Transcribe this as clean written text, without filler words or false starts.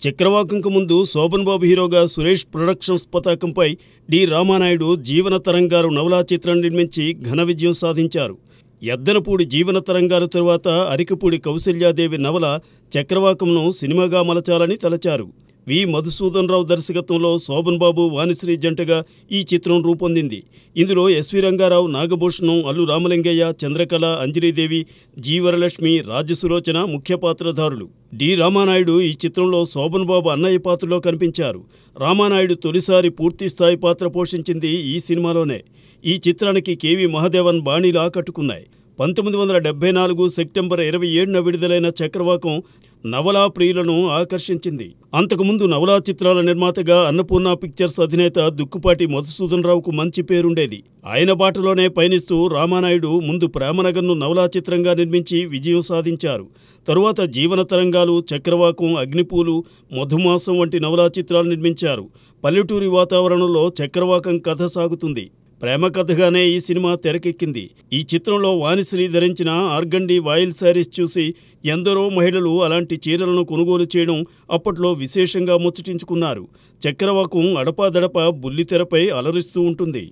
చక్రవాకంకు ముందు శోభన్ బాబు హీరోగా సురేష్ ప్రొడక్షన్స్ పతాకంపై డి రామానాయుడు జీవన తరంగారు నవలా చిత్రం నిర్మించి ఘన విజయం సాధించారు. ఎద్దనపూడి జీవన తరంగారు తరువాత అరికపూడి కౌసల్యాదేవి నవల చక్రవాకంను సినిమాగా మలచాలని తలచారు. వి మధుసూదన్ రావు దర్శకత్వంలో శోభన్ బాబు వాణిశ్రీ జంటగా ఈ చిత్రం రూపొందింది. ఇందులో ఎస్వి రంగారావు, నాగభూషణం, అల్లు రామలింగయ్య, చంద్రకళ, అంజలీదేవి, జి వరలక్ష్మి, రాజసులోచన ముఖ్య పాత్రధారులు. డి రామానాయుడు ఈ చిత్రంలో శోభన్ బాబు అన్నయ్య పాత్రలో కనిపించారు. రామానాయుడు తొలిసారి పూర్తిస్థాయి పాత్ర పోషించింది ఈ సినిమాలోనే. ఈ చిత్రానికి కెవి మహదేవన్ బాణీలు ఆకట్టుకున్నాయి. 1974 సెప్టెంబర్ 27న విడుదలైన చక్రవాకం నవలా ప్రియులను ఆకర్షించింది. అంతకుముందు నవలా చిత్రాల నిర్మాతగా అన్నపూర్ణ పిక్చర్స్ అధినేత దుక్కుపాటి మధుసూదన్ రావుకు మంచి పేరుండేది. ఆయన బాటలోనే పయనిస్తూ రామానాయుడు ముందు ప్రేమనగర్ను నవలా చిత్రంగా నిర్మించి విజయం సాధించారు. తరువాత జీవన తరంగాలు, చక్రవాకం, అగ్నిపూలు, మధుమాసం వంటి నవలా చిత్రాలు నిర్మించారు. పల్లెటూరి వాతావరణంలో చక్రవాకం కథ సాగుతుంది. ప్రేమ కథగానే ఈ సినిమా తెరకెక్కింది. ఈ చిత్రంలో వాణిశ్రీ ధరించిన ఆర్గండి వాయిల్ శారీస్ చూసి ఎందరో మహిళలు అలాంటి చీరలను కొనుగోలు చేయడం అప్పట్లో విశేషంగా ముచ్చటించుకున్నారు. చక్రవాకం అడపాదడపా బుల్లితెరపై అలరిస్తూ ఉంటుంది.